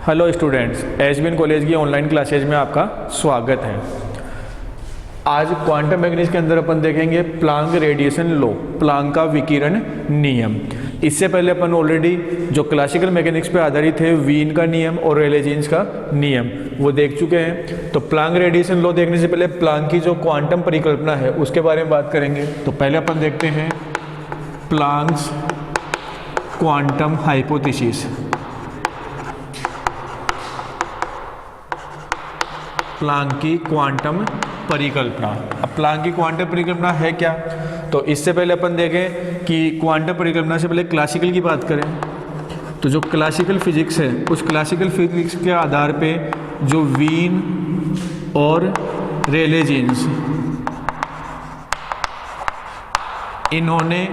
Hello students, HBN college की online classes में आपका स्वागत है। आज क्वांटम मैकेनिक्स के अंदर अपन देखेंगे प्लांक रेडिएशन लॉ, प्लांक का विकिरण नियम। इससे पहले अपन ऑलरेडी जो क्लासिकल मैकेनिक्स पे आधारित है वीन का नियम और रेले जीन्स का नियम वो देख चुके हैं। तो प्लांक रेडिएशन लॉ देखने से पहले प्लांक की जो क्वांटम परिकल्पना है उसके बारे में बात करेंगे। तो पहले अपन देखते हैं प्लांक्स क्वांटम हाइपोथेसिस। प्लांक की क्वांटम परिकल्पना। अब प्लांक की क्वांटम परिकल्पना है क्या? तो इससे पहले अपन देखें कि क्वांटम परिकल्पना से पहले क्लासिकल की बात करें तो जो क्लासिकल फिजिक्स है उस क्लासिकल फिजिक्स के आधार पे जो वीन और रेले जीन्स इन्होंने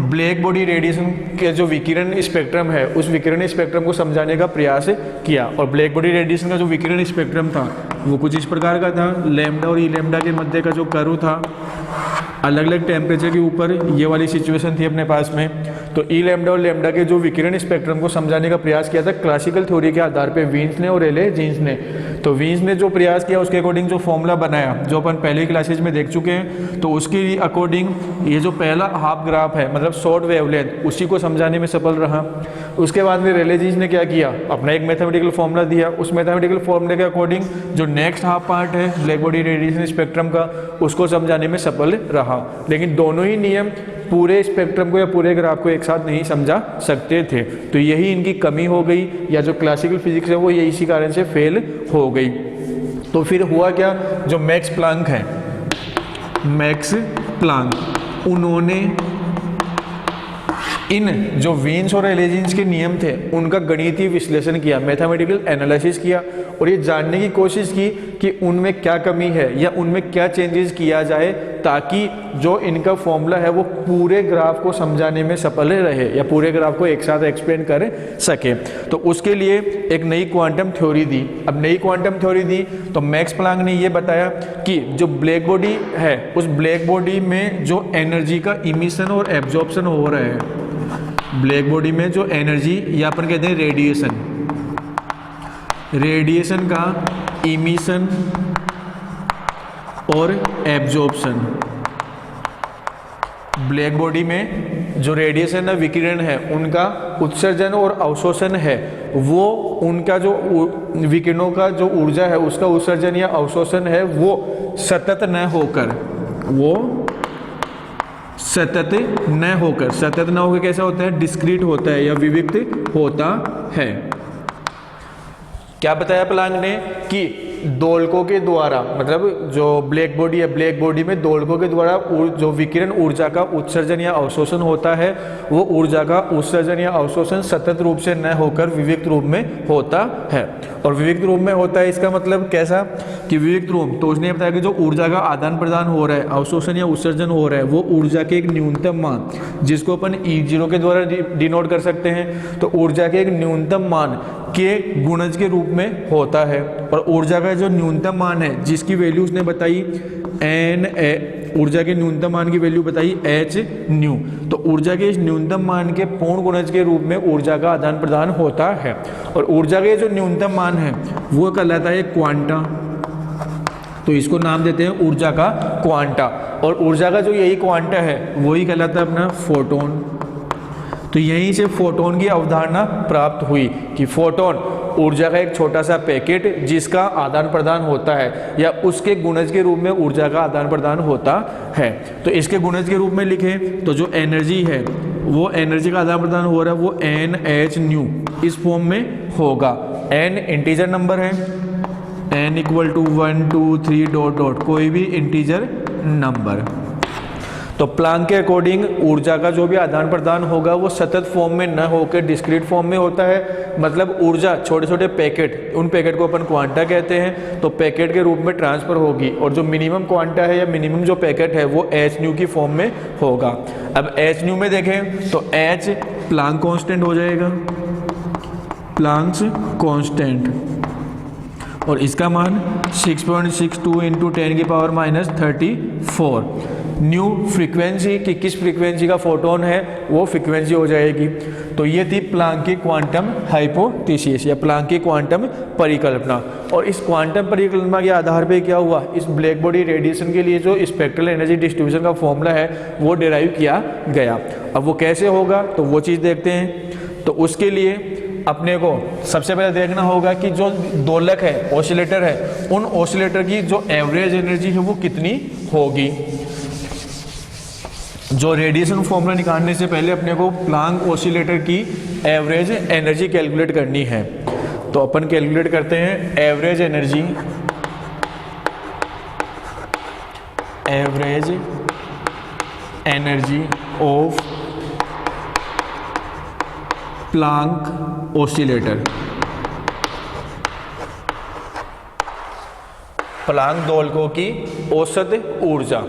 ब्लैक बॉडी रेडिएशन के जो विकिरण स्पेक्ट्रम है उस विकिरण स्पेक्ट्रम को समझाने का प्रयास किया। और ब्लैक बॉडी रेडिएशन का जो विकिरण स्पेक्ट्रम था वो कुछ इस प्रकार का था। लैम्डा और ई लैम्डा के मध्य का जो कर्व था, अलग अलग टेम्परेचर के ऊपर ये वाली सिचुएशन थी अपने पास में। तो ई लैम्डा और लैम्डा के जो विकिरण स्पेक्ट्रम को समझाने का प्रयास किया था क्लासिकल थ्योरी के आधार पे वीन्स ने और रेले जीन्स ने। तो वीन्स ने जो प्रयास किया उसके अकॉर्डिंग जो फॉर्मूला बनाया जो अपन पहले क्लासेज में देख चुके हैं, तो उसके अकॉर्डिंग ये जो पहला हाफ ग्राफ है मतलब शॉर्ट वेवलेंथ उसी को समझाने में सफल रहा। उसके बाद में रेले जीन्स ने क्या किया, अपना एक मैथमेटिकल फॉर्मूला दिया। उस मैथमेटिकल फॉर्मूले के अकॉर्डिंग जो नेक्स्ट हाफ पार्ट है ब्लैक बॉडी रेडिएशन स्पेक्ट्रम का उसको समझाने में सफल रहा। लेकिन दोनों ही नियम पूरे स्पेक्ट्रम को या पूरे ग्राफ को एक साथ नहीं समझा सकते थे। तो यही इनकी कमी हो गई, या जो क्लासिकल फिजिक्स है वो यही इसी कारण से फेल हो गई। तो फिर हुआ क्या, जो मैक्स प्लांक है, मैक्स प्लांक, उन्होंने इन जो वीन्स और रेले जीन्स के नियम थे उनका गणितीय विश्लेषण किया, मैथमेटिकल एनालिसिस किया और ये जानने की कोशिश की कि उनमें क्या कमी है या उनमें क्या चेंजेस किया जाए ताकि जो इनका फॉर्मूला है वो पूरे ग्राफ को समझाने में सफल रहे या पूरे ग्राफ को एक साथ एक्सप्लेन कर सके। तो उसके लिए एक नई क्वांटम थ्योरी दी। अब नई क्वांटम थ्योरी दी तो मैक्स प्लांक ने ये बताया कि जो ब्लैक बॉडी है उस ब्लैक बॉडी में जो एनर्जी का इमिशन और एब्जॉर्प्शन हो रहा है, ब्लैक बॉडी में जो एनर्जी या अपन कहते हैं रेडिएशन का इमिशन और एब्जॉर्प्शन, ब्लैक बॉडी में जो रेडिएशन या विकिरण है उनका उत्सर्जन और अवशोषण है, वो उनका जो विकिरणों का जो ऊर्जा है उसका उत्सर्जन या अवशोषण है वो सतत न होकर कैसा होता है, डिस्क्रीट होता है या विविक्त होता है। क्या बताया प्लांक ने कि दोलकों के द्वारा, मतलब जो ब्लैक बॉडी है ब्लैक बॉडी में दोलकों के द्वारा जो विकिरण ऊर्जा का उत्सर्जन या अवशोषण होता है वो ऊर्जा का उत्सर्जन या अवशोषण सतत रूप से न होकर विविक्त रूप में होता है। और विविक्त रूप में होता है इसका मतलब कैसा कि विविक्त रूप, तो उसने बताया कि जो ऊर्जा का आदान प्रदान हो रहा है, अवशोषण या उत्सर्जन हो रहा है, वो ऊर्जा के एक न्यूनतम मान जिसको अपन E0 के द्वारा डिनोट कर सकते हैं, तो ऊर्जा के एक न्यूनतम मान के गुणज के रूप में होता है। और ऊर्जा का जो न्यूनतम मान है जिसकी वैल्यू उसने बताई ऊर्जा के न्यूनतम मान की वैल्यू बताई h न्यू, तो ऊर्जा के इस न्यूनतम मान के पूर्ण गुणज के रूप में ऊर्जा का आदान प्रदान होता है। और ऊर्जा के जो न्यूनतम मान है वो कहलाता है क्वांटा, तो इसको नाम देते हैं ऊर्जा का क्वांटा। और ऊर्जा का जो यही क्वांटा है वही कहलाता है अपना फोटोन। तो यहीं से फोटोन की अवधारणा प्राप्त हुई कि फोटोन ऊर्जा का एक छोटा सा पैकेट जिसका आदान प्रदान होता है या उसके गुणज के रूप में ऊर्जा का आदान प्रदान होता है। तो इसके गुणज के रूप में लिखें तो जो एनर्जी है वो एनर्जी का आदान प्रदान हो रहा है वो NH न्यू इस फॉर्म में होगा। n इंटीजर नंबर है, n equal to 1 2 3 dot dot कोई भी इंटीजर नंबर। तो प्लांक के अकॉर्डिंग ऊर्जा का जो भी आदान प्रदान होगा वो सतत फॉर्म में न होकर डिस्क्रीट फॉर्म में होता है। मतलब ऊर्जा छोटे छोटे पैकेट, उन पैकेट को अपन क्वांटा कहते हैं, तो पैकेट के रूप में ट्रांसफर होगी। और जो मिनिमम क्वांटा है या मिनिमम जो पैकेट है वो h न्यू की फॉर्म में होगा। अब h न्यू में देखें तो h प्लांक कांस्टेंट हो जाएगा, प्लांक्स कांस्टेंट, और इसका मान 6.62 × 10⁻³ न्यू फ्रीक्वेंसी, कि किस फ्रीक्वेंसी का फोटोन है वो फ्रीक्वेंसी हो जाएगी। तो ये थी प्लांक की क्वांटम हाइपोथेसिस या प्लांक की क्वांटम परिकल्पना। और इस क्वांटम परिकल्पना के आधार पे क्या हुआ, इस ब्लैक बॉडी रेडिएशन के लिए जो स्पेक्ट्रल एनर्जी डिस्ट्रीब्यूशन का फॉर्मूला है वो डिराइव किया गया। अब वो कैसे होगा तो वो चीज़ देखते हैं। तो उसके लिए अपने को सबसे पहले देखना होगा कि जो दोलक है, ऑसिलेटर है, उन ऑसिलेटर की जो एवरेज एनर्जी है वो कितनी होगी। जो रेडिएशन फॉर्मूला निकालने से पहले अपने को प्लांक ऑसिलेटर की एवरेज एनर्जी कैलकुलेट करनी है। तो अपन कैलकुलेट करते हैं average energy of Planck oscillator. Planck दोलकों की औसत ऊर्जा,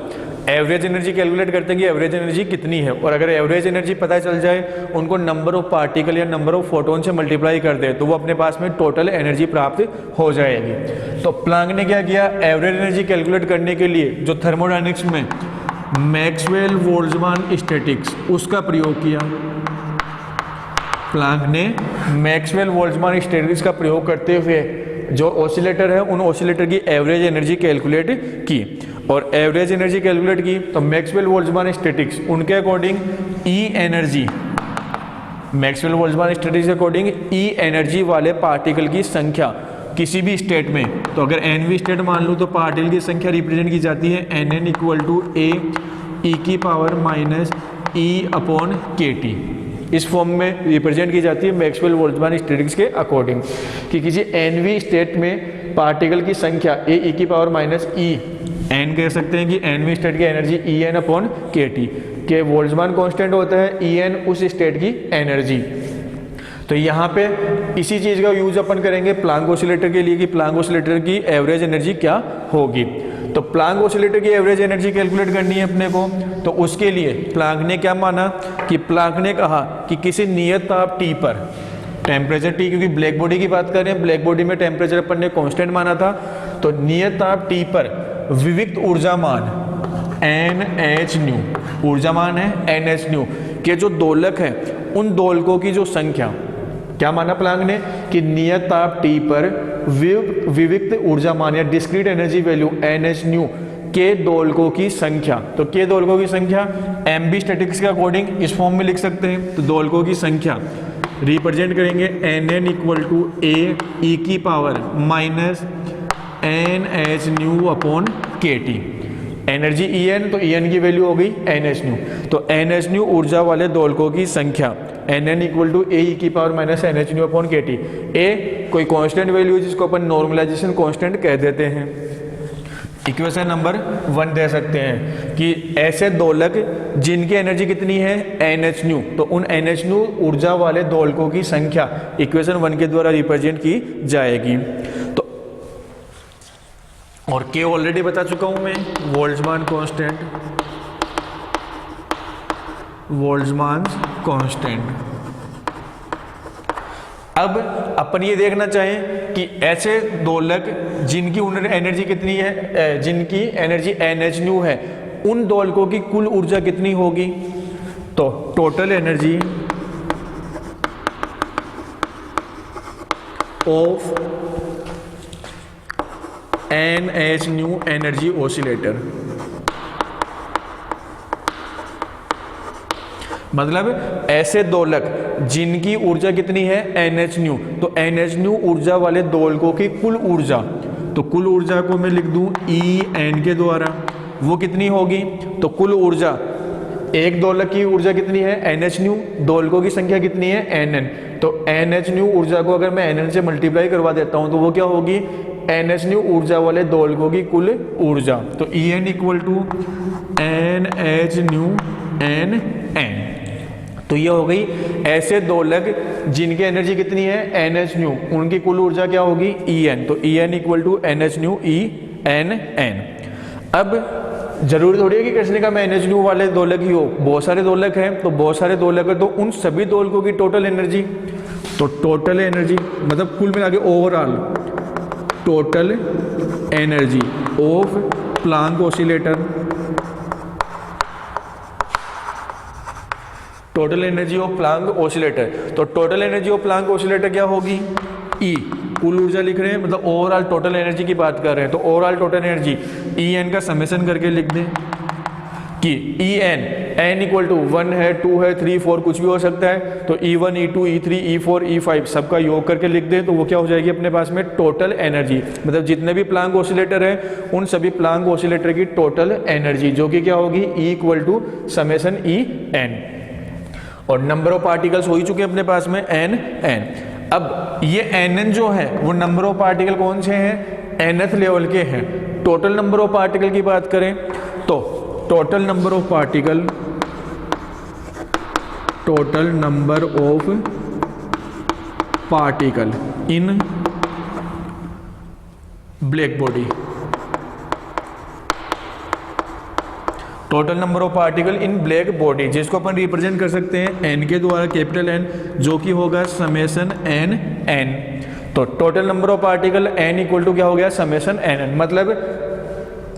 एवरेज एनर्जी कैलकुलेट करते हैं कि एवरेज एनर्जी कितनी है। और अगर एवरेज एनर्जी पता चल जाए, उनको नंबर ऑफ पार्टिकल या नंबर ऑफ फोटोन से मल्टीप्लाई कर दे तो वो अपने पास में टोटल एनर्जी प्राप्त हो जाएगी। तो प्लांक ने क्या किया, एवरेज एनर्जी कैलकुलेट करने के लिए जो थर्मोडायनेमिक्स में मैक्सवेल बोल्ट्जमान स्टैटिक्स उसका प्रयोग किया। प्लांक ने मैक्सवेल बोल्ट्जमान स्टैटिक्स का प्रयोग करते हुए जो ऑसिलेटर है उन ऑसिलेटर की एवरेज एनर्जी कैलकुलेट की। और एवरेज एनर्जी कैलकुलेट की तो मैक्सवेल बोल्ट्जमान स्टैटिक्स उनके अकॉर्डिंग ई एनर्जी, मैक्सवेल बोल्ट्जमान स्टैटिक्स के अकॉर्डिंग ई एनर्जी वाले पार्टिकल की संख्या किसी भी स्टेट में, तो अगर एन वी स्टेट मान लूँ तो पार्टिकल की संख्या रिप्रेजेंट की जाती है N N equal to A E की पावर माइनस ई अपॉन के टी। इस फॉर्म में रिप्रेजेंट की जाती है मैक्सवेल बोल्ट्जमान स्टैटिक्स के अकॉर्डिंग कि किसी एन वी स्टेट में पार्टिकल की संख्या ए ई की पावर माइनस ई एन कह सकते हैं कि एन वी स्टेट की energy E N upon K T, के बोल्ट्जमान कांस्टेंट होता है ई एन उस स्टेट की एनर्जी। तो यहाँ पे इसी चीज़ का यूज अपन करेंगे प्लांक ऑसिलेटर के लिए कि प्लांक ऑसिलेटर की एवरेज एनर्जी क्या होगी। तो प्लांक ऑसिलेटर की एवरेज एनर्जी कैलकुलेट करनी है अपने को। तो उसके लिए प्लांक ने क्या माना कि प्लांक ने कहा कि किसी नियत ताप टी पर टेम्परेचर टी, क्योंकि ब्लैक बॉडी की बात कर रहे हैं, ब्लैक बॉडी में टेम्परेचर अपन ने कांस्टेंट माना था, तो नियत ताप टी पर विविक्त ऊर्जा मान एन एच न्यू, ऊर्जा मान है एन एच न्यू के जो दोलक है उन दोलकों की जो संख्या, क्या माना प्लांक ने कि नियत ताप टी पर विविक्त ऊर्जा मान या discrete energy value N H nu के दोलकों की संख्या। तो के दोलकों की संख्या एम बी स्टैटिक्स के अकॉर्डिंग इस फॉर्म में लिख सकते हैं। तो दोलकों की संख्या रिप्रेजेंट करेंगे N N equal to A E की power minus N H nu upon K T. Energy E N, तो ई एन की वैल्यू हो गई एन एच न्यू। तो एन एच न्यू ऊर्जा वाले दोलकों की संख्या N N equal to A E की power minus N H nu upon K T. A कोई कांस्टेंट वैल्यू जिसको अपन नॉर्मलाइजेशन कांस्टेंट कह देते हैं। इक्वेशन नंबर 1 दे सकते हैं कि ऐसे दोलक जिनकी एनर्जी कितनी है एन एच न्यू, तो उन एन एच न्यू ऊर्जा वाले दोलकों की संख्या इक्वेशन 1 के द्वारा रिप्रेजेंट की जाएगी। तो और के ऑलरेडी बता चुका हूं मैं, बोल्ट्जमान कांस्टेंट, बोल्ट्जमान कांस्टेंट। अब अपन ये देखना चाहें कि ऐसे दोलक जिनकी एनर्जी कितनी है, जिनकी एनर्जी एन एच न्यू है, उन दोलकों की कुल ऊर्जा कितनी होगी। तो total energy of N H nu energy oscillator, मतलब ऐसे दोलक जिनकी ऊर्जा कितनी है एन एच न्यू, तो एन एच न्यू ऊर्जा वाले दोलकों की कुल ऊर्जा, तो कुल ऊर्जा को मैं लिख दूं ई एन के द्वारा, वो कितनी होगी। तो कुल ऊर्जा, एक दोलक की ऊर्जा कितनी है एन एच न्यू, दोलकों की संख्या कितनी है एन एन, तो एन एच न्यू ऊर्जा को अगर मैं एन एन से मल्टीप्लाई करवा देता हूं तो वो क्या होगी एन एच न्यू ऊर्जा वाले दोलकों की कुल ऊर्जा। तो E N equal to N H nu N N. तो ये हो गई ऐसे दोलक जिनकी एनर्जी कितनी है एन एच न्यू, उनकी कुल ऊर्जा क्या होगी ई एन। तो E N equal to N H nu E N N. अब जरूरी थोड़ी है कि कृष्ण का मैं एन एच न्यू वाले दोलक ही हो, बहुत सारे दोलक हैं, तो बहुत सारे दोलक है तो उन सभी दोलकों की टोटल एनर्जी, तो टोटल एनर्जी मतलब कुल मिला के overall total energy of Planck oscillator total energy of Planck oscillator. तो total energy of Planck oscillator क्या होगी? ई, कुल ऊर्जा लिख रहे हैं, मतलब ओवरऑल टोटल एनर्जी की बात कर रहे हैं, तो overall total energy E N का समेसन करके लिख दें कि ई एन इक्वल टू 1 है, 2 है, 3, 4 कुछ भी हो सकता है, तो E1 E2 E3 E4 E5 सबका योग करके लिख दें, तो वो क्या हो जाएगी अपने पास में? टोटल एनर्जी, मतलब जितने भी प्लांक ऑसिलेटर है उन सभी प्लांक ऑसिलेटर की टोटल एनर्जी, जो कि क्या होगी? E equal to summation E N. और नंबर ऑफ पार्टिकल्स हो ही चुके हैं अपने पास में n। अब ये nn जो है वो नंबर ऑफ पार्टिकल कौन से हैं? nth लेवल के हैं। टोटल नंबर ऑफ पार्टिकल की बात करें तो total number of particle, total number of particle in black body, total number of particle in black body, जिसको अपन रिप्रेजेंट कर सकते हैं n के द्वारा, कैपिटल N, जो कि होगा समेसन n n। तो total number of particle n equal to क्या हो गया? समेसन n n, मतलब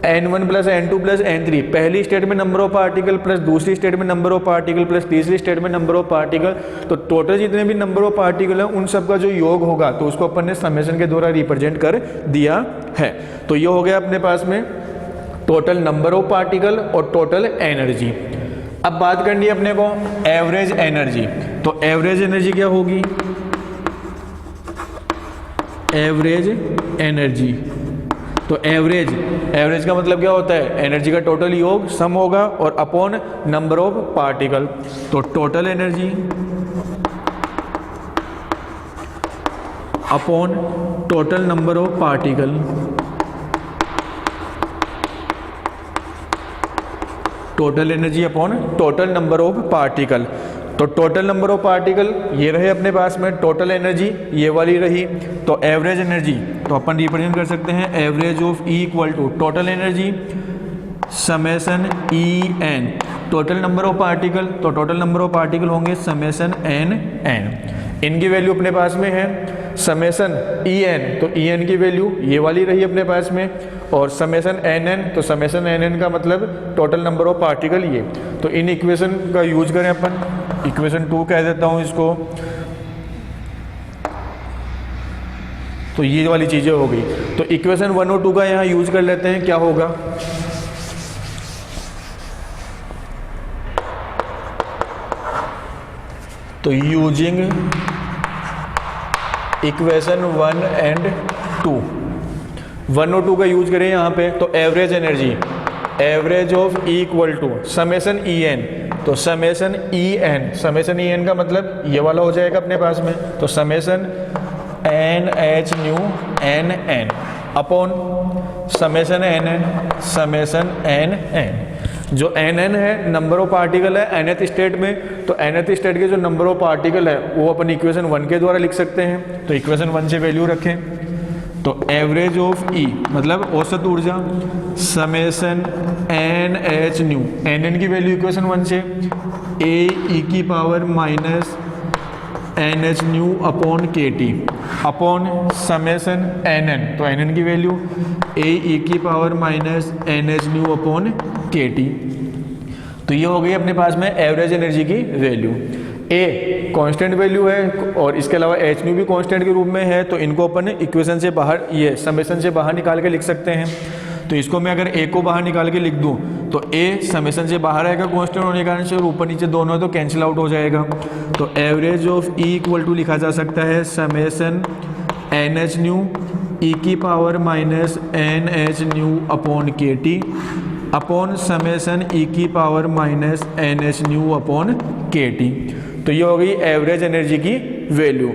n1 plus n2 plus n3, पहली स्टेट में नंबर ऑफ पार्टिकल प्लस दूसरी स्टेट में नंबर ऑफ पार्टिकल प्लस तीसरी स्टेट में नंबर ऑफ पार्टिकल, तो टोटल जितने भी नंबर ऑफ पार्टिकल है उन सब का जो योग होगा तो उसको अपन ने समेसन के द्वारा रिप्रेजेंट कर दिया है। तो ये हो गया अपने पास में टोटल नंबर ऑफ पार्टिकल और टोटल एनर्जी। अब बात करनी है अपने को एवरेज एनर्जी। तो एवरेज एनर्जी क्या होगी? एवरेज एनर्जी, तो एवरेज का मतलब क्या होता है? एनर्जी का टोटल योग सम होगा और अपॉन नंबर ऑफ पार्टिकल। तो total energy upon total number of particle, total energy upon total number of particle. तो टोटल नंबर ऑफ पार्टिकल ये रहे अपने पास में, टोटल एनर्जी ये वाली रही। तो एवरेज एनर्जी तो अपन रिप्रेजेंट कर सकते हैं average of E equal to total energy summation E N, total number of particle, तो टोटल नंबर ऑफ पार्टिकल होंगे समेसन एन एन। इनकी वैल्यू अपने पास में है समेसन ई एन, तो ई एन की वैल्यू ये वाली रही अपने पास में, और समेसन एन एन, तो समेसन एन एन का मतलब टोटल नंबर ऑफ पार्टिकल ये। तो इन इक्वेशन का यूज करें अपन, इक्वेशन 2 कह देता हूँ इसको, तो ये वाली चीज़ें हो गई। तो इक्वेशन 1 और 2 का यहाँ यूज कर लेते हैं, क्या होगा? तो यूजिंग इक्वेशन 1 एंड 2, 1 और 2 का यूज करें यहाँ पे, तो average energy, average of E equal to summation E N, तो summation E N, summation E N का मतलब ये वाला हो जाएगा अपने पास में, तो summation N H nu N N upon summation N N, summation N N. जो एन एन है नंबर ऑफ पार्टिकल है nth स्टेट में, तो nth स्टेट के जो नंबर ऑफ पार्टिकल है वो अपन इक्वेशन 1 के द्वारा लिख सकते हैं। तो इक्वेशन 1 से वैल्यू रखें, तो एवरेज ऑफ ई मतलब औसत ऊर्जा summation N H nu, N N की वैल्यू इक्वेशन 1 से ए ई की power minus N H nu upon K T upon summation N N, तो एन एन की वैल्यू ए ई की power minus N H nu upon K T. तो ये हो गई अपने पास में एवरेज एनर्जी की वैल्यू। ए कांस्टेंट वैल्यू है और इसके अलावा एच न्यू भी कांस्टेंट के रूप में है, तो इनको अपन इक्वेशन से बाहर, ये समेसन से बाहर निकाल के लिख सकते हैं। तो इसको मैं अगर ए को बाहर निकाल के लिख दूं तो ए समेसन से बाहर आएगा कांस्टेंट होने के कारण से, और ऊपर नीचे दोनों है तो कैंसिल आउट हो जाएगा। तो average of E equal to लिखा जा सकता है summation N H nu E की power minus N H nu upon K T upon summation E की power minus N H nu upon K T. तो ये हो गई एवरेज एनर्जी की वैल्यू।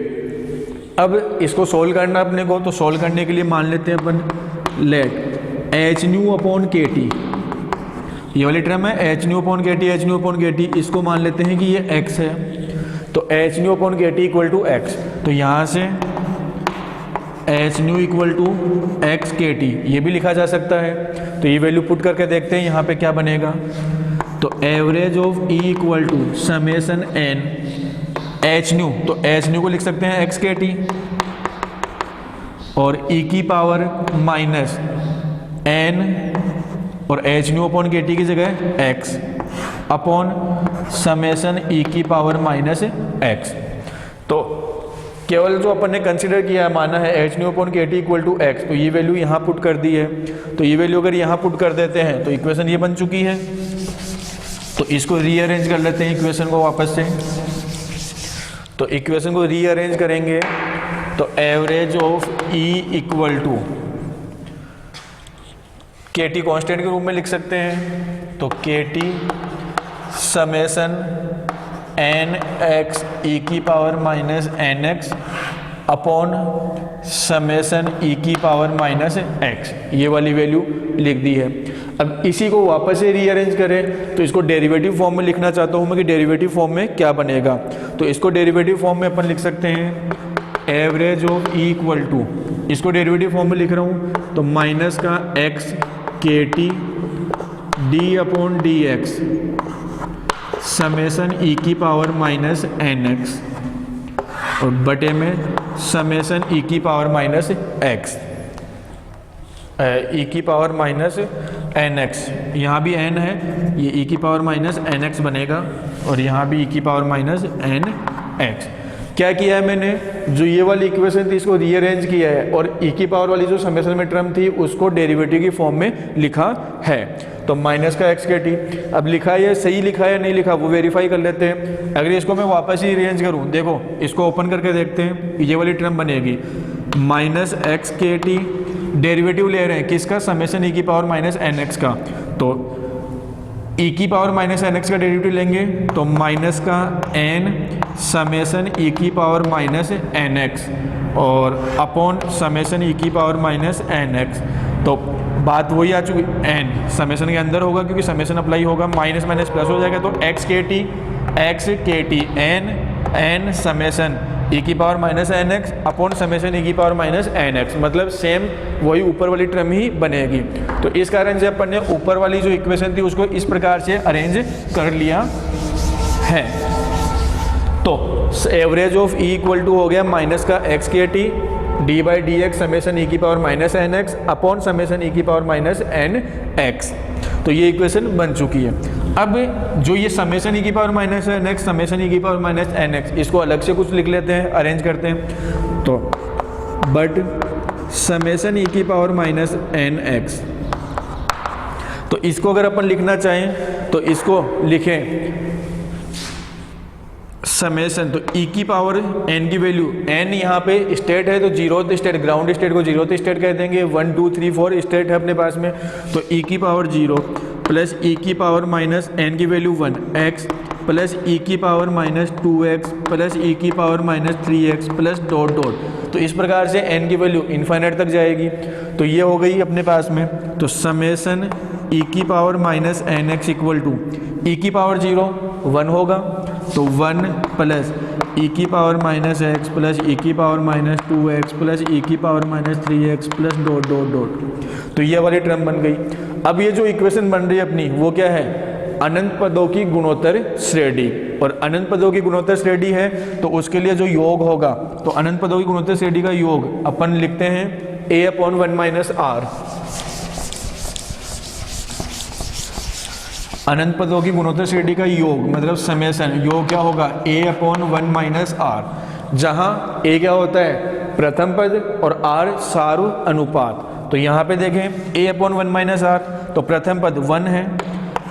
अब इसको सोल्व करना अपने को, तो सोल्व करने के लिए मान लेते हैं अपन let H nu upon K T, ये वाली टर्म है H nu upon K T, H nu upon K T, इसको मान लेते हैं कि ये एक्स है, तो H nu upon K T equal to X. तो यहाँ से H nu equal to X K T ये भी लिखा जा सकता है। तो ये वैल्यू पुट करके देखते हैं यहाँ पे क्या बनेगा। तो average of E equal to summation N H nu, तो एच न्यू को लिख सकते हैं एक्स के टी और ई की पावर माइनस एन और H nu upon K T की जगह एक्स अपॉन समेसन ई की पावर माइनस एक्स। तो केवल जो अपन ने कंसिडर किया है, माना है H nu upon K T equal to X, तो ये वैल्यू यहाँ पुट कर दी है। तो ये वैल्यू अगर यहाँ पुट कर देते हैं तो इक्वेशन ये बन चुकी है। तो इसको रीअरेंज कर लेते हैं इक्वेशन को वापस से। तो इक्वेशन को रीअरेंज करेंगे तो average of E equal to K T constant के रूप में लिख सकते हैं। तो K T summation N X E की power minus N X upon summation E की पावर माइनस एक्स, ये वाली वैल्यू लिख दी है। अब इसी को वापस से रीअरेंज करें तो इसको डेरिवेटिव फॉर्म में लिखना चाहता हूँ मैं कि डेरिवेटिव फॉर्म में क्या बनेगा। तो इसको डेरिवेटिव फॉर्म में अपन लिख सकते हैं average of E equal to, इसको डेरिवेटिव फॉर्म में लिख रहा हूँ तो माइनस का X K T D upon D X summation E की पावर माइनस एन एक्स और बटे में समेसन ई की पावर माइनस एक्स, ई की पावर माइनस एन एक्स, यहाँ भी एन है, ये ई की पावर माइनस एन एक्स बनेगा और यहाँ भी ई की पावर माइनस एन एक्स। क्या किया है मैंने, जो ये वाली इक्वेशन थी इसको रीअरेंज किया है और ई की पावर वाली जो समेशन में टर्म थी उसको डेरिवेटिव की फॉर्म में लिखा है। तो माइनस का एक्स के टी, अब लिखा है सही लिखा है या नहीं लिखा वो वेरीफाई कर लेते हैं। अगर इसको मैं वापस ही रीअरेंज करूँ, देखो इसको ओपन करके देखते हैं, ये वाली टर्म बनेगी minus X K T, derivative ले रहे हैं किसका, समेशन ई की पावर माइनस एन एक्स का। तो ई की पावर माइनस एन एक्स का डेरिवेटिव लेंगे तो माइनस का एन समेशन ई की पावर माइनस एन एक्स और अपॉन समेशन ई की पावर माइनस एन एक्स। तो बात वही आ चुकी, एन समेशन के अंदर होगा क्योंकि समेशन अप्लाई होगा, माइनस माइनस प्लस हो जाएगा। तो x K T N summation E की power minus N X upon summation E की पावर माइनस एन एक्स, मतलब सेम वही ऊपर वाली टर्म ही बनेगी। तो इस कारण से अपन ने ऊपर वाली जो इक्वेशन थी उसको इस प्रकार से अरेंज कर लिया है। तो average of E equal to हो गया माइनस का X K T D by D X summation E की power minus N X upon summation E की पावर माइनस एन एक्स। तो ये इक्वेशन बन चुकी है। अब जो ये समेशन ई की power minus N X summation E की पावर माइनस एन एक्स, इसको अलग से कुछ लिख लेते हैं, अरेंज करते हैं। तो बट समेशन ई की पावर माइनस एन एक्स, तो इसको अगर अपन लिखना चाहें तो इसको लिखें समेशन, तो ई की पावर एन की वैल्यू, एन यहाँ पे स्टेट है तो जीरोथ स्टेट, ग्राउंड स्टेट को जीरोथ स्टेट कह देंगे, 1 2 3 4 स्टेट है अपने पास में। तो ई की पावर 0 प्लस ई की पावर माइनस एन की वैल्यू 1 एक्स प्लस ई की पावर माइनस 2x प्लस ई की power minus 3x plus dot dot. तो इस प्रकार से n की वैल्यू इन्फाइनाइट तक जाएगी। तो ये हो गई अपने पास में। तो समेसन ई की power minus N X equal to E की पावर 0 1 होगा, तो 1 प्लस ई की पावर माइनस एक्स प्लस ई की पावर माइनस 2x प्लस ई की power minus 3x plus dot dot dot. तो ये वाली टर्म बन गई। अब ये जो इक्वेशन बन रही है अपनी वो क्या है, अनंत पदों की गुणोत्तर श्रेणी। और अनंत पदों की गुणोत्तर श्रेणी है तो उसके लिए जो योग होगा, तो अनंत पदों की गुणोत्तर श्रेणी का योग अपन लिखते हैं a अपॉन 1 माइनस आर। अनंत पदों की गुणोत्तर श्रेणी का योग मतलब समेशन, योग क्या होगा a अपॉन 1 माइनस आर, जहां a क्या होता है प्रथम पद और r सारू अनुपात। तो यहाँ पे देखें a अपॉन 1 माइनस आर, तो प्रथम पद 1 है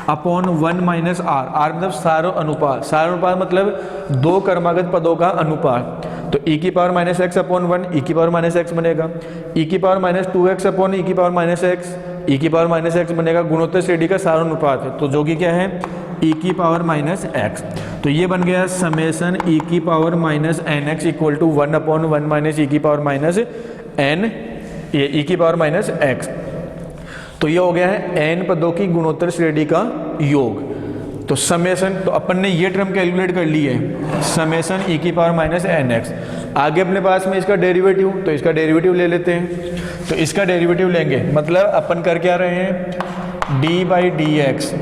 अपॉन 1 माइनस आर, आर मतलब सारो अनुपात, सारो अनुपात मतलब दो क्रमागत पदों का अनुपात। तो e की power minus X upon 1 e की पावर माइनस एक्स बनेगा, e की power minus 2x upon e की पावर माइनस एक्स, e की पावर माइनस एक्स बनेगा, गुणोत्तर श्रेणी का सारो अनुपात है। तो जो कि क्या है e की पावर माइनस एक्स। तो ये बन गया समेसन e की power minus N X equal to 1 upon 1 minus e की पावर माइनस एन, ये e की पावर माइनस एक्स। तो ये हो गया है n पदों की गुणोत्तर श्रेणी का योग। तो समेशन, तो अपन ने ये टर्म कैलकुलेट कर ली है समेशन e की पावर माइनस एन एक्स। आगे अपने पास में इसका डेरिवेटिव, तो इसका डेरिवेटिव ले लेते हैं। तो इसका डेरिवेटिव लेंगे मतलब अपन कर क्या रहे हैं d by D X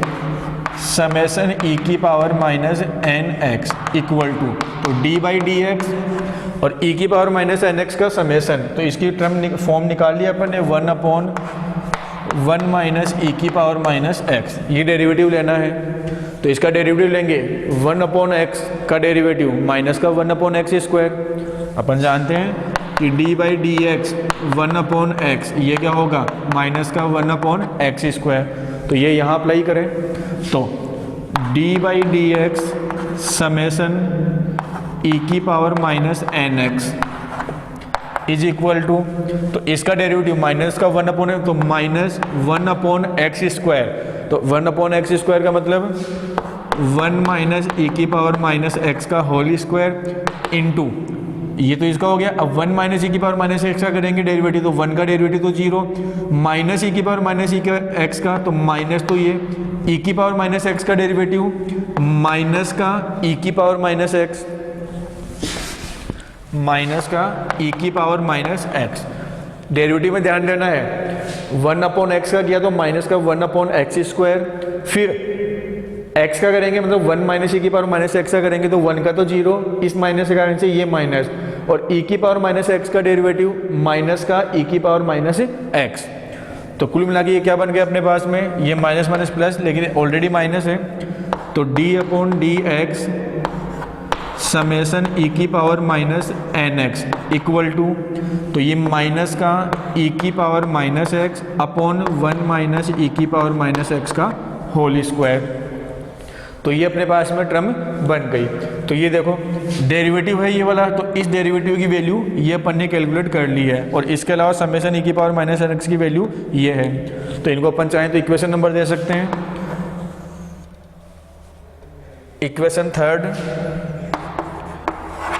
summation e की power minus N X equal to, तो d बाई डी एक्स और e की पावर माइनस एन एक्स का समेशन। तो इसकी टर्म फॉर्म निकाल लिया अपन ने 1 अपॉन 1 माइनस ई की पावर माइनस एक्स, ये डेरिवेटिव लेना है। तो इसका डेरिवेटिव लेंगे 1/x का डेरिवेटिव माइनस का 1/x स्क्वायर। अपन जानते हैं कि d by D x 1/x ये क्या होगा माइनस का 1/x स्क्वायर। तो ये यहाँ अप्लाई करें तो d by D X summation e की power minus nx is equal to, तो इसका डेरिवेटिव माइनस का 1/x तो माइनस 1/x स्क्वायर। तो 1/x स्क्वायर का मतलब 1 माइनस e की पावर माइनस x का होल स्क्वायर इंटू ये तो इसका हो गया। अब 1 माइनस e की पावर माइनस x का करेंगे डेरिवेटिव तो 1 का डेरिवेटिव तो 0 माइनस e की पावर माइनस e का x का तो माइनस तो ये e की पावर माइनस x का डेरिवेटिव माइनस का e की पावर माइनस x माइनस का e की पावर माइनस x। डेरिवेटिव में ध्यान देना है 1/x का किया तो माइनस का 1/x स्क्वायर, फिर x का करेंगे मतलब 1 माइनस e की पावर माइनस x का करेंगे तो 1 का तो 0, इस माइनस के कारण से ये माइनस और e की पावर माइनस x का डेरिवेटिव माइनस का e की पावर माइनस x। तो कुल मिला के ये क्या बन गया अपने पास में, ये माइनस माइनस प्लस लेकिन ऑलरेडी माइनस है तो d/dx समेसन e की power minus nx equal to, तो ये माइनस का e की power minus x upon 1 minus e की पावर माइनस x का होल स्क्वायर। तो ये अपने पास में टर्म बन गई। तो ये देखो डेरिवेटिव है ये वाला, तो इस डेरिवेटिव की वैल्यू ये अपन ने कैलकुलेट कर ली है और इसके अलावा समेसन e की पावर माइनस nx की वैल्यू ये है। तो इनको अपन चाहें तो इक्वेशन नंबर दे सकते हैं, इक्वेशन थर्ड,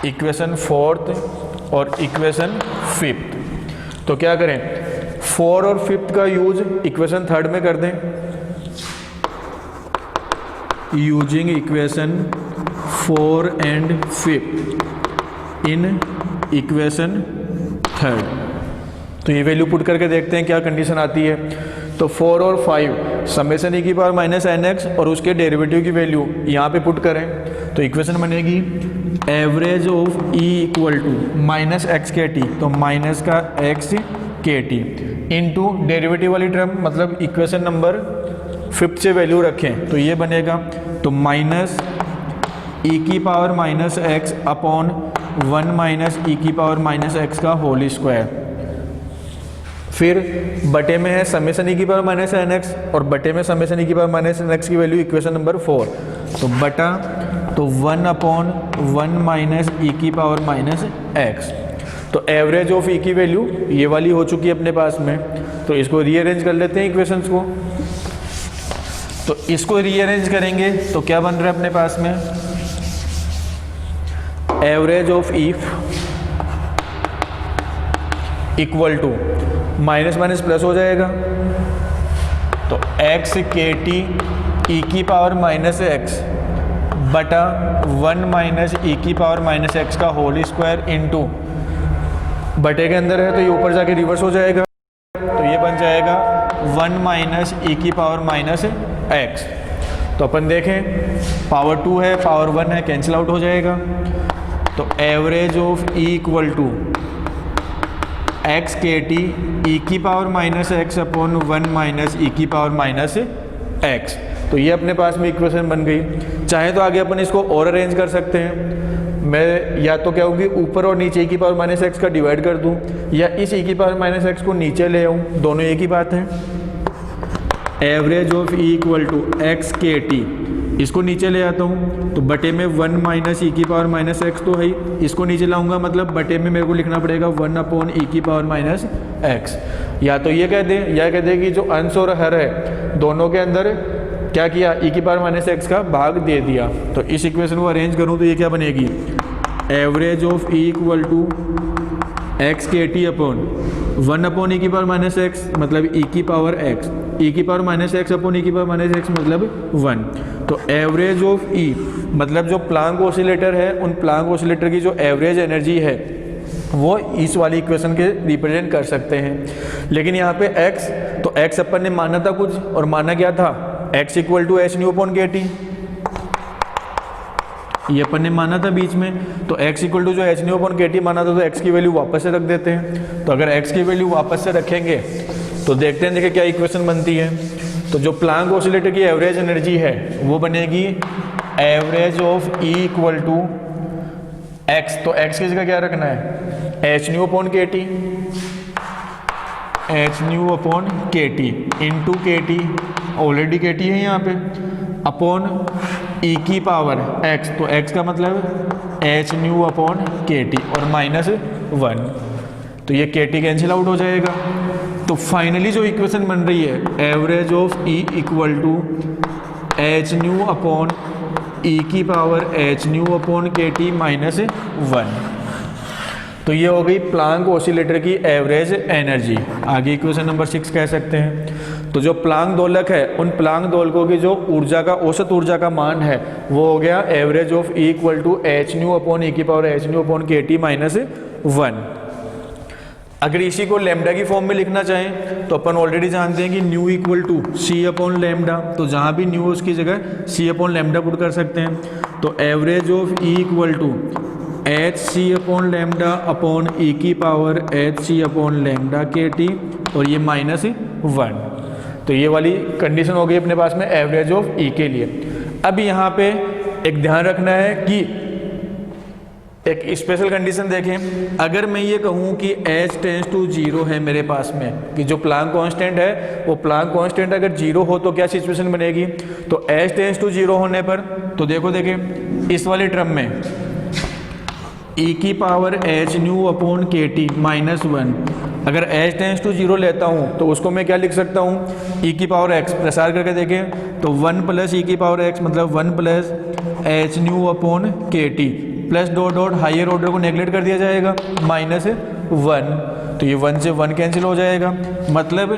इक्वेशन फोर्थ और इक्वेशन फिफ्थ। तो क्या करें 4 और 5 का यूज इक्वेशन थर्ड में कर दें, using equation 4 and 5 in equation third. तो ये वैल्यू पुट करके देखते हैं क्या कंडीशन आती है। तो 4 और 5 समेसन e की पावर माइनस nx और उसके डेरिवेटिव की वैल्यू यहाँ पे पुट करें तो इक्वेशन बनेगी average of e equal to minus X K T, तो माइनस का X K T into derivative वाली टर्म मतलब इक्वेशन नंबर 5 से वैल्यू रखें तो ये बनेगा तो माइनस e की power minus X upon 1 minus e की पावर माइनस एक्स का होल स्क्वायर। फिर बटे में है समेसन e की पावर माइनस nx और बटे में समेसन e की पावर माइनस nx की वैल्यू इक्वेशन नंबर 4, तो बटा तो 1/1 माइनस e की पावर माइनस x। तो एवरेज ऑफ e की वैल्यू ये वाली हो चुकी है अपने पास में। तो इसको रीअरेंज कर लेते हैं इक्वेशंस को। तो इसको रीअरेंज करेंगे तो क्या बन रहा है अपने पास में, average of e equal to minus minus plus हो जाएगा तो x के टी ई की पावर माइनस एक्स बटा 1 माइनस ई की पावर माइनस एक्स का होल स्क्वायर इंटू बटे के अंदर है तो ये ऊपर जाके रिवर्स हो जाएगा तो ये बन जाएगा 1 माइनस ई की पावर माइनस एक्स। तो अपन देखें पावर 2 है पावर 1 है कैंसिल आउट हो जाएगा तो average of e equal to X K T E की power minus X upon 1 minus E की पावर माइनस एक्स। तो ये अपने पास में इक्वेशन बन गई। चाहे तो आगे अपन इसको और अरेंज कर सकते हैं, मैं या तो क्या होगी ऊपर और नीचे ई की पावर माइनस एक्स का डिवाइड कर दूं या इस ई की पावर माइनस एक्स को नीचे ले आऊं, दोनों एक ही बात है। Average of E equal to X K T, इसको नीचे ले आता हूँ तो बटे में 1 माइनस ई की पावर माइनस एक्स तो है ही, इसको नीचे लाऊंगा मतलब बटे में मेरे को लिखना पड़ेगा 1 अपॉन ई की पावर माइनस एक्स। या तो ये कह दे या कह दे कि जो अंश और हर है दोनों के अंदर क्या किया ई की पावर माइनस एक्स का भाग दे दिया। तो इस इक्वेशन को अरेंज करूँ तो ये क्या बनेगी, average of E equal to X K T upon 1 upon E की पावर माइनस एक्स मतलब ई की पावर एक्स, ई की power minus X upon E की पावर माइनस एक्स मतलब 1। तो एवरेज ऑफ ई मतलब जो प्लांक ऑसिलेटर है उन प्लांक ऑसिलेटर की जो एवरेज एनर्जी है वो इस वाली इक्वेशन के रिप्रेजेंट कर सकते हैं। लेकिन यहाँ पे x, तो x अपन ने माना था कुछ और माना क्या था, x equal to H nu upon K T, ये अपन ने माना था बीच में। तो x इक्वल टू जो H nu upon K T माना था तो x की वैल्यू वापस से रख देते हैं। तो अगर x की वैल्यू वापस से रखेंगे तो देखते हैं देखिए क्या इक्वेशन बनती है। तो जो प्लांक ऑसिलेटर की एवरेज एनर्जी है वो बनेगी average of E equal to X. तो एक्स की जगह क्या रखना है, H nu upon K T, H nu upon K T into K T, already K T है यहाँ पे, अपॉन ई की पावर एक्स। तो एक्स का मतलब H nu upon K T और माइनस 1, तो ये के टी कैंसिल आउट हो जाएगा। तो फाइनली जो इक्वेशन बन रही है average of E equal to H nu upon E की power H nu upon K T minus 1। तो ये हो गई प्लांक ऑसिलेटर की एवरेज एनर्जी। आगे इक्वेशन नंबर 6 कह सकते हैं। तो जो प्लांक दोलक है उन प्लांक दोलकों की जो ऊर्जा का औसत ऊर्जा का मान है वो हो गया average of E equal to H nu upon E की power H nu upon K T minus 1। अगर इसी को लेमडा की फॉर्म में लिखना चाहें तो अपन ऑलरेडी जानते हैं कि nu equal to C upon lambda, तो जहाँ भी न्यू उसकी जगह सी अपॉन लेमडा पुट कर सकते हैं। तो average of E equal to H C upon lambda upon E की power H C upon lambda K T और ये माइनस 1। तो ये वाली कंडीशन हो गई अपने पास में एवरेज ऑफ ई के लिए। अब यहाँ पे एक ध्यान रखना है कि एक स्पेशल कंडीशन देखें। अगर मैं ये कहूँ कि h टेंस टू 0 है मेरे पास में, कि जो प्लांक कांस्टेंट है वो प्लांक कांस्टेंट अगर 0 हो तो क्या सिचुएशन बनेगी। तो h टेंस टू 0 होने पर तो देखें इस वाले टर्म में e की power H nu upon K T minus 1, अगर h टेंस टू 0 लेता हूँ तो उसको मैं क्या लिख सकता हूँ, e की पावर x प्रसार करके देखें तो 1 प्लस ई की पावर x मतलब 1 plus H nu upon K T plus dot dot higher order को नेगलेक्ट कर दिया जाएगा माइनस 1। तो ये 1 से 1 कैंसिल हो जाएगा, मतलब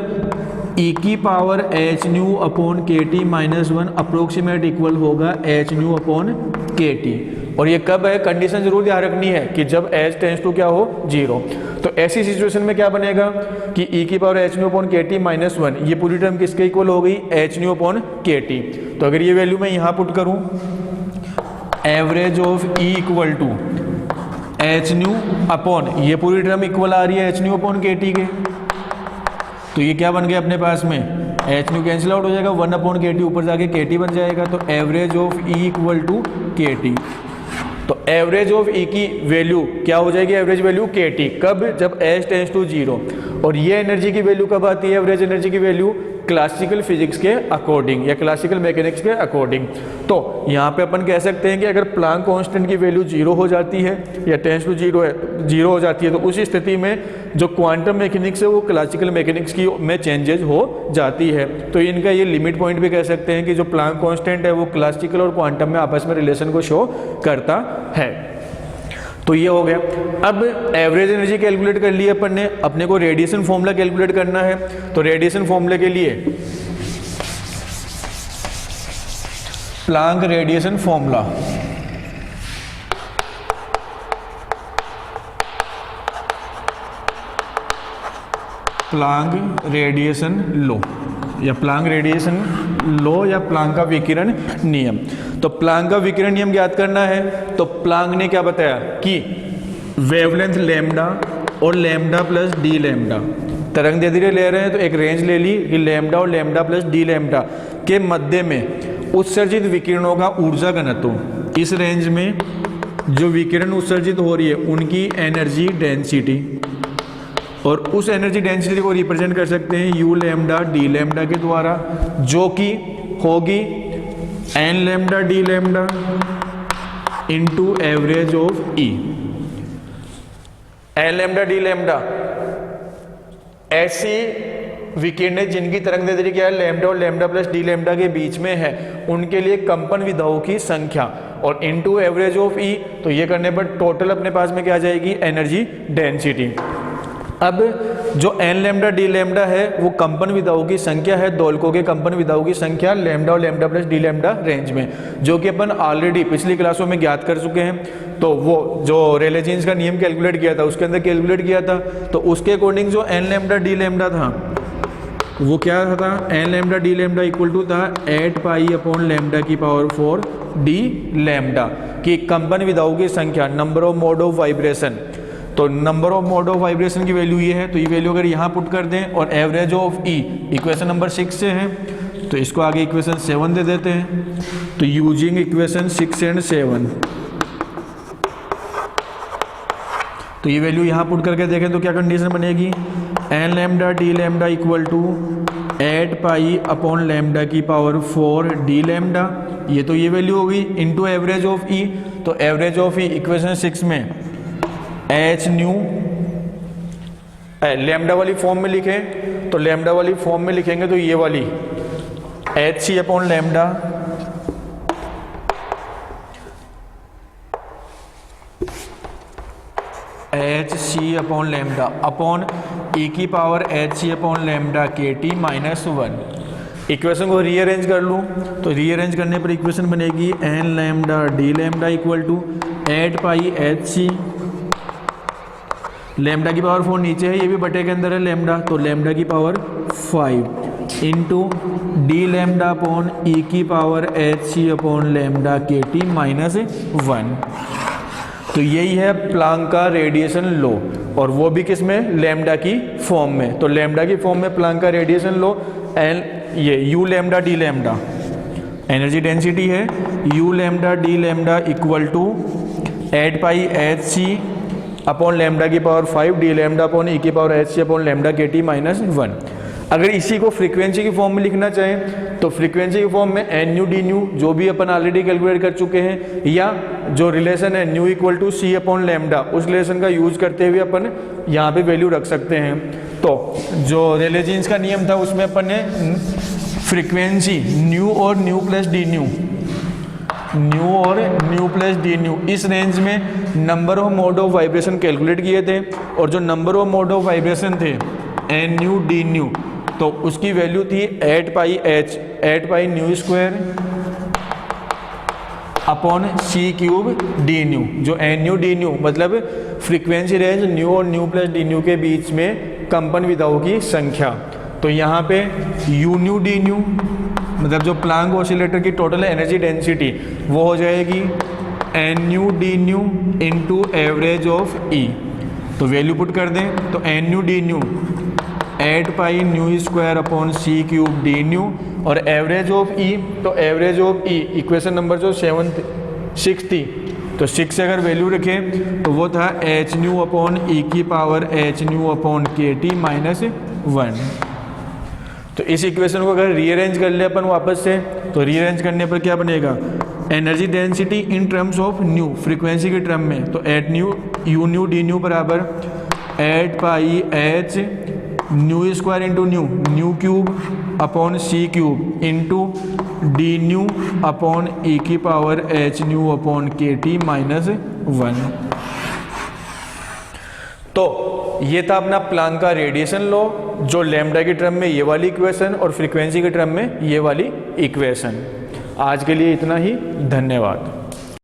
e की power H nu upon K T minus 1 approximate equal होगा H nu upon K T. और ये कब है, कंडीशन जरूर ध्यान रखनी है कि जब h टेंस टू क्या हो 0। तो ऐसी सिचुएशन में क्या बनेगा कि e की power H nu upon K T minus 1 ये पूरी टर्म किसके इक्वल हो गई, H nu upon K T. तो अगर ये वैल्यू मैं यहाँ पुट करूँ average of E equal to H nu upon, ये पूरी टर्म इक्वल आ रही है H nu upon K T के, तो ये क्या बन गया अपने पास में एच न्यू कैंसिल आउट हो जाएगा, 1 अपॉन के टी ऊपर जाके के टी बन जाएगा। तो average of E equal to K T. तो एवरेज ऑफ ई की वैल्यू क्या हो जाएगी, एवरेज वैल्यू के टी, कब, जब एच टेंस टू 0। और ये एनर्जी की वैल्यू कब आती है, एवरेज एनर्जी की वैल्यू क्लासिकल फिजिक्स के अकॉर्डिंग या क्लासिकल मैकेनिक्स के अकॉर्डिंग। तो यहाँ पे अपन कह सकते हैं कि अगर प्लांक कांस्टेंट की वैल्यू 0 हो जाती है या टेंस टू 0 हो जाती है तो उस स्थिति में जो क्वांटम मैकेनिक्स है वो क्लासिकल मैकेनिक्स की में चेंजेस हो जाती है। तो इनका ये लिमिट पॉइंट भी कह सकते हैं कि जो प्लांक कांस्टेंट है वो क्लासिकल और क्वांटम में आपस में रिलेशन को शो करता है। तो ये हो गया। अब एवरेज एनर्जी कैलकुलेट कर ली अपन ने, अपने को रेडिएशन फॉर्मूला कैलकुलेट करना है। तो रेडिएशन फॉर्मूला के लिए Planck radiation formula, Planck radiation law या प्लांक रेडिएशन लॉ या प्लांक का विकिरण नियम। तो प्लांक का विकिरण नियम ज्ञात करना है तो प्लांक ने क्या बताया कि वेवलेंथ लैम्डा और लैम्डा प्लस डी लैम्डा, तरंग दैर्ध्य ले रहे हैं तो एक रेंज ले ली कि लैम्डा और लैम्डा प्लस डी लैम्डा के मध्य में उत्सर्जित विकिरणों का ऊर्जा घनत्व, इस रेंज में जो विकिरण उत्सर्जित हो रही है उनकी एनर्जी डेंसिटी, और उस एनर्जी डेंसिटी को रिप्रेजेंट कर सकते हैं यू लैम्डा डी लैम्डा के द्वारा, जो कि होगी N lambda D lambda into average of E. N lambda D lambda ऐसी विकिरणें जिनकी तरंग दैर्ध्य क्या है लैम्डा और लैम्डा प्लस डी लैम्डा के बीच में है, उनके लिए कंपन विधाओं की संख्या, और इनटू एवरेज ऑफ ई। तो ये करने पर टोटल अपने पास में क्या आ जाएगी, एनर्जी डेंसिटी। अब जो एन लैम्डा डी लैम्डा है वो कंपन विधाओं की संख्या है, दोलकों के कंपन विधाओं की संख्या लैम्डा और lambda plus D lambda range में, जो कि अपन ऑलरेडी पिछली क्लासों में ज्ञात कर चुके हैं। तो वो जो रेले जीन्स का नियम कैलकुलेट किया था उसके अंदर कैलकुलेट किया था, तो उसके अकॉर्डिंग जो एन लैम्डा डी लैम्डा था वो क्या था, N lambda D lambda equal to था 8 पाई अपॉन लैम्डा की पावर 4 डी लैम्डा की कंपन विधाओं की संख्या, number of mode of vibration. तो number of mode of vibration की वैल्यू ये है, तो ये वैल्यू अगर यहाँ पुट कर दें और average of E equation number 6 से है, तो इसको आगे इक्वेशन 7 दे देते हैं। तो यूजिंग इक्वेशन 6 एंड 7, तो ये वैल्यू यहाँ पुट करके देखें तो क्या कंडीशन बनेगी, N lambda D lambda equal to 8 pi upon lambda की पावर 4 डी लैम्डा, ये तो ये वैल्यू होगी, इनटू एवरेज ऑफ ई। तो एवरेज ऑफ ई इक्वेशन 6 में एच न्यू लैम्डा वाली फॉर्म में लिखे, तो लैम्डा वाली फॉर्म में लिखेंगे तो ये वाली H C upon lambda H C upon lambda upon E की power H C upon lambda K T minus 1। Equation को रीअरेंज कर लूँ तो रीअरेंज करने पर इक्वेशन बनेगी N lambda D lambda equal to 8 pi H C, lambda की power 4 नीचे है, ये भी बटे के अंदर है लैम्डा, तो लैम्डा की power 5 into D lambda upon E की power H C upon lambda K T minus 1। तो यही है प्लांक का रेडिएशन लॉ, और वो भी किस में, लैम्डा की फॉर्म में। तो लैम्डा की फॉर्म में प्लांक का रेडिएशन लॉ एन ये U lambda D lambda, energy density है U lambda D lambda equal to 8 pi H C upon lambda की power 5 D lambda upon E की power H C upon lambda K T minus 1। अगर इसी को frequency की form में लिखना चाहें तो फ्रीक्वेंसी की फॉर्म में एन न्यू डी न्यू जो भी अपन ऑलरेडी कैलकुलेट कर चुके हैं, या जो रिलेशन है nu equal to C upon lambda, उस रिलेशन का यूज करते हुए अपन यहाँ पे वैल्यू रख सकते हैं। तो जो रेले जीन्स का नियम था उसमें अपन ने फ्रीक्वेंसी न्यू और nu plus D nu, nu और न्यू प्लस डी न्यू, इस रेंज में number of mode of vibration calculate किए थे, और जो number of mode of vibration थे एन न्यू डी न्यू, तो उसकी वैल्यू थी 8 pi H 8 pi nu square upon C cube D nu, जो एन न्यू डी न्यू मतलब फ्रीक्वेंसी रेंज न्यू और न्यू प्लस डी न्यू के बीच में कंपन विधाओं की संख्या। तो यहाँ पे यू न्यू डी न्यू मतलब जो प्लांक ऑसिलेटर की टोटल एनर्जी डेंसिटी वो हो जाएगी N nu D nu into average of E. तो वैल्यू पुट कर दें तो N nu D nu 8 pi nu square upon C cube D nu, और एवरेज ऑफ ई, तो average of E equation number जो 6 थी, तो 6 से अगर वैल्यू रखें तो वो था एच न्यू अपॉन ई की power H nu upon K T minus 1। तो इस इक्वेशन को अगर रीअरेंज कर ले अपन वापस से, तो रीअरेंज करने पर क्या बनेगा, energy density in terms of nu frequency के टर्म में, तो at nu U nu D nu बराबर 8 pi H nu square into nu nu cube upon C cube into D nu upon E की power H nu upon K T minus 1। तो ये था अपना Planck का radiation law, जो lambda की term में ये वाली इक्वेशन और फ्रीक्वेंसी के टर्म में ये वाली इक्वेशन। आज के लिए इतना ही, धन्यवाद।